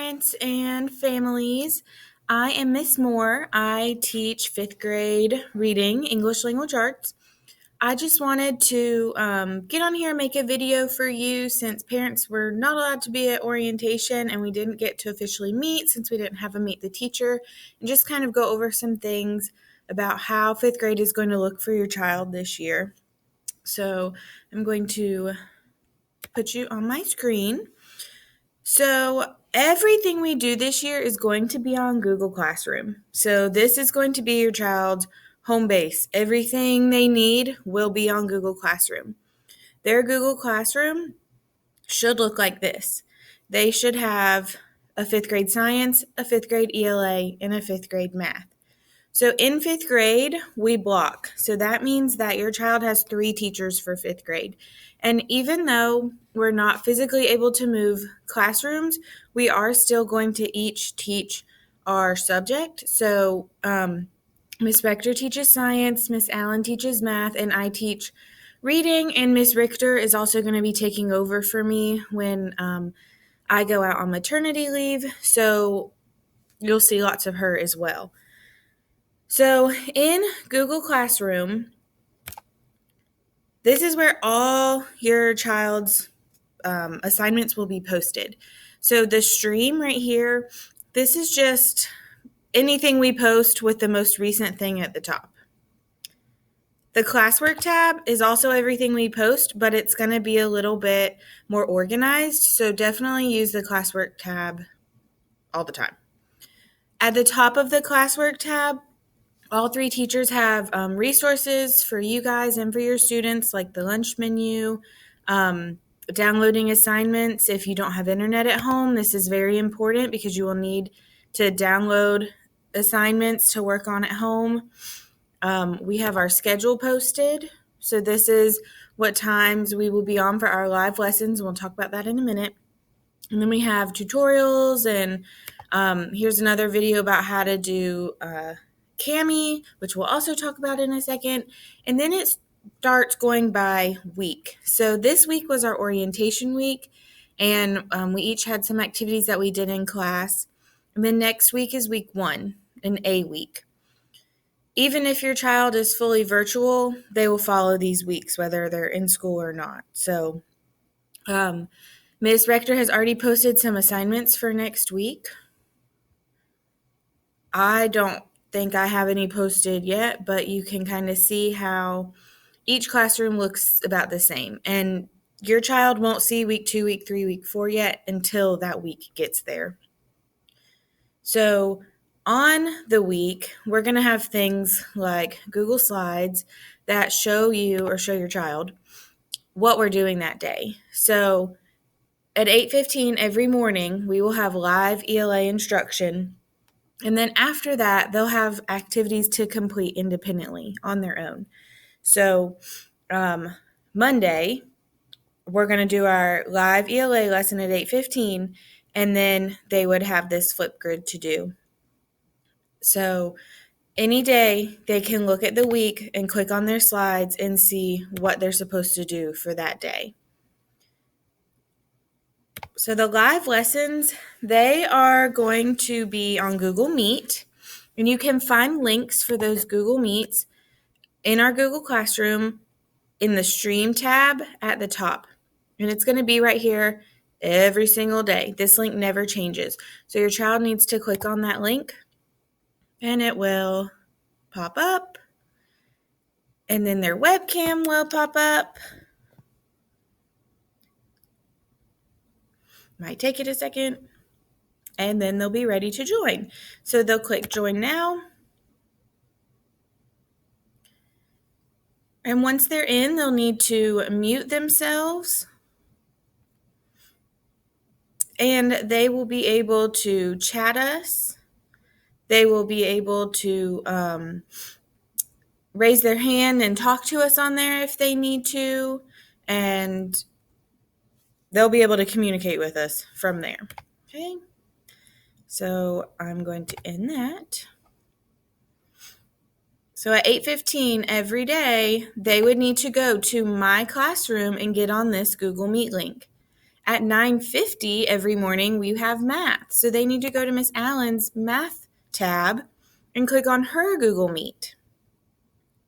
parents and families. I am Miss Moore. I teach fifth grade reading, English language arts. I just wanted to get on here and make a video for you since parents were not allowed to be at orientation and we didn't get to officially meet since we didn't have a meet the teacher, and just kind of go over some things about how fifth grade is going to look for your child this year. So I'm going to put you on my screen. So everything we do this year is going to be on Google Classroom. So this is going to be your child's home base. Everything they need will be on Google Classroom. Their Google Classroom should look like this. They should have a fifth grade science, a fifth grade ELA, and a fifth grade math. So in fifth grade, we block. So that means that your child has 3 teachers for fifth grade. And even though we're not physically able to move classrooms, we are still going to each teach our subject. So Miss Rector teaches science, Miss Allen teaches math, and I teach reading. And Miss Richter is also going to be taking over for me when I go out on maternity leave. So you'll see lots of her as well. So in Google Classroom, this is where all your child's assignments will be posted. So the stream right here, this is just anything we post with the most recent thing at the top. The classwork tab is also everything we post, but it's going to be a little bit more organized. So definitely use the classwork tab all the time. At the top of the classwork tab, all 3 teachers have resources for you guys and for your students, like the lunch menu, downloading assignments. If you don't have internet at home, this is very important because you will need to download assignments to work on at home. We have our schedule posted. So this is what times we will be on for our live lessons. We'll talk about that in a minute. And then we have tutorials, and here's another video about how to do Cami, which we'll also talk about in a second. And then it starts going by week. So this week was our orientation week, and we each had some activities that we did in class. And then next week is week 1, an A week. Even if your child is fully virtual, they will follow these weeks, whether they're in school or not. So Ms. Rector has already posted some assignments for next week. I don't think I have any posted yet, but you can kind of see how each classroom looks about the same. And your child won't see week 2, week 3, week 4 yet until that week gets there. So on the week, we're going to have things like Google Slides that show you or show your child what we're doing that day. So at 8:15 every morning, we will have live ELA instruction. And then after that, they'll have activities to complete independently on their own. So Monday, we're going to do our live ELA lesson at 8:15, and then they would have this Flipgrid to do. So any day, they can look at the week and click on their slides and see what they're supposed to do for that day. So the live lessons, they are going to be on Google Meet, and you can find links for those Google Meets in our Google Classroom in the Stream tab at the top. And it's going to be right here every single day. This link never changes. So your child needs to click on that link, and it will pop up, and then their webcam will pop up. Might take it a second, and then they'll be ready to join. So they'll click join now. And once they're in, they'll need to mute themselves. And they will be able to chat us. They will be able to raise their hand and talk to us on there if they need to. And they'll be able to communicate with us from there. Okay. So I'm going to end that. So at 8:15 every day, they would need to go to my classroom and get on this Google Meet link. at 9:50 every morning, we have math. So they need to go to Miss Allen's math tab and click on her Google Meet.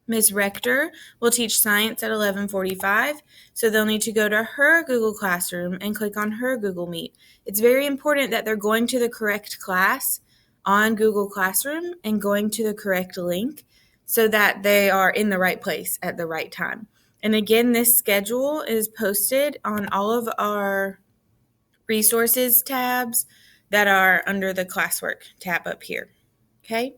Ms. Rector will teach science at 11:45, so they'll need to go to her Google Classroom and click on her Google Meet. It's very important that they're going to the correct class on Google Classroom and going to the correct link so that they are in the right place at the right time. And again, this schedule is posted on all of our resources tabs that are under the classwork tab up here. Okay?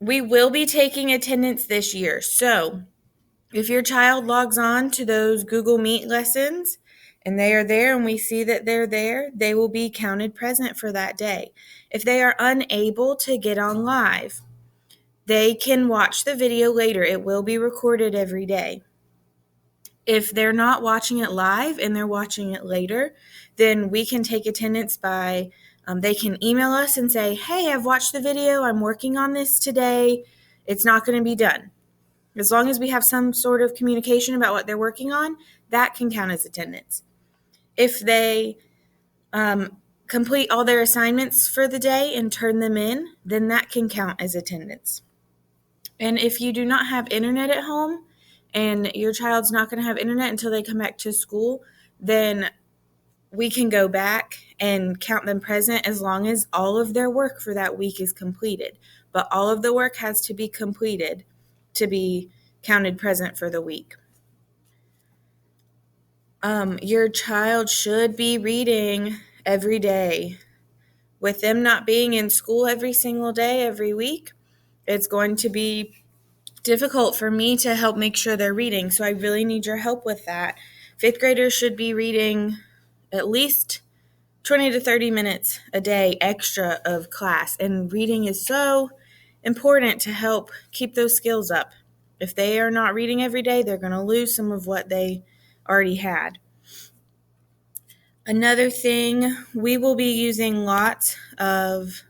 We will be taking attendance this year. So if your child logs on to those Google Meet lessons and they are there and we see that they're there, they will be counted present for that day. If they are unable to get on live, they can watch the video later. It will be recorded every day. If they're not watching it live and they're watching it later, then we can take attendance by they can email us and say, hey, I've watched the video. I'm working on this today. It's not going to be done. As long as we have some sort of communication about what they're working on, that can count as attendance. If they complete all their assignments for the day and turn them in, then that can count as attendance. And if you do not have internet at home and your child's not going to have internet until they come back to school, then we can go back and count them present as long as all of their work for that week is completed. But all of the work has to be completed to be counted present for the week. Your child should be reading every day. With them not being in school every single day, every week, it's going to be difficult for me to help make sure they're reading. So I really need your help with that. Fifth graders should be reading at least 20 to 30 minutes a day extra of class. And reading is so important to help keep those skills up. If they are not reading every day, they're going to lose some of what they already had. Another thing, we will be using lots of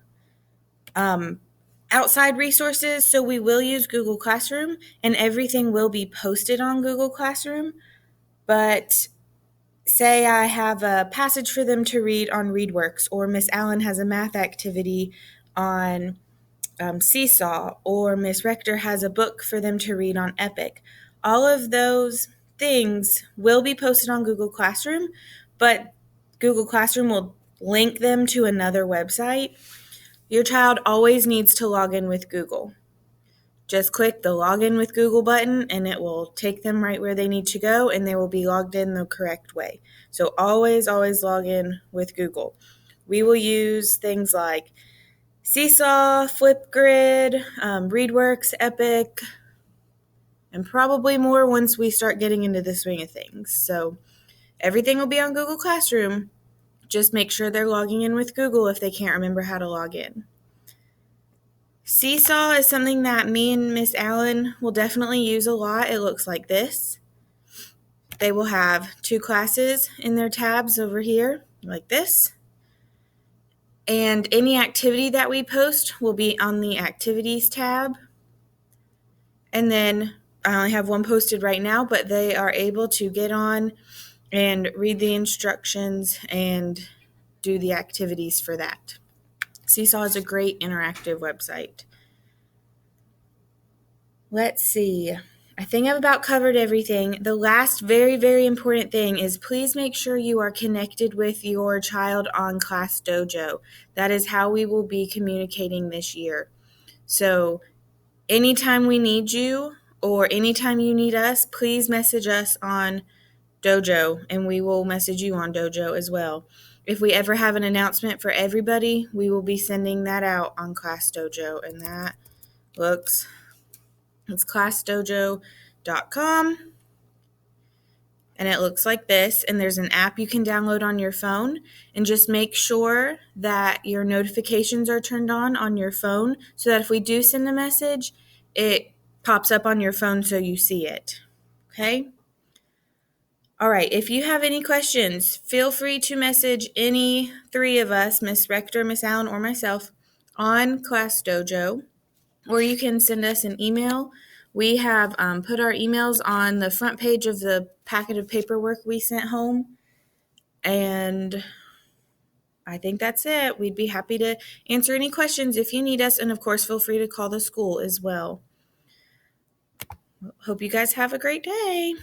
outside resources. So we will use Google Classroom and everything will be posted on Google Classroom. But say I have a passage for them to read on ReadWorks, or Miss Allen has a math activity on Seesaw, or Miss Rector has a book for them to read on Epic. All of those things will be posted on Google Classroom, but Google Classroom will link them to another website. Your child always needs to log in with Google. Just click the login with Google button and it will take them right where they need to go and they will be logged in the correct way. So always log in with Google. We will use things like Seesaw, Flipgrid, ReadWorks, Epic, and probably more once we start getting into the swing of things. So everything will be on Google Classroom. Just make sure they're logging in with Google if they can't remember how to log in. Seesaw is something that me and Miss Allen will definitely use a lot. It looks like this. They will have 2 classes in their tabs over here, like this. And any activity that we post will be on the Activities tab. And then I only have one posted right now, but they are able to get on and read the instructions and do the activities for that. Seesaw is a great interactive website. Let's see. I think I've about covered everything. The last very, very important thing is please make sure you are connected with your child on Class Dojo. That is how we will be communicating this year. So anytime we need you or anytime you need us, please message us on Dojo and we will message you on Dojo as well. If we ever have an announcement for everybody, we will be sending that out on Class Dojo, and that looks... It's classdojo.com, and it looks like this, and there's an app you can download on your phone, and just make sure that your notifications are turned on your phone so that if we do send a message, it pops up on your phone so you see it, okay? All right, if you have any questions, feel free to message any 3 of us, Miss Rector, Miss Allen, or myself, on Class Dojo. Or you can send us an email We have put our emails on the front page of the packet of paperwork we sent home. And I think that's it. We'd be happy to answer any questions if you need us. And of course, feel free to call the school as well. Hope you guys have a great day.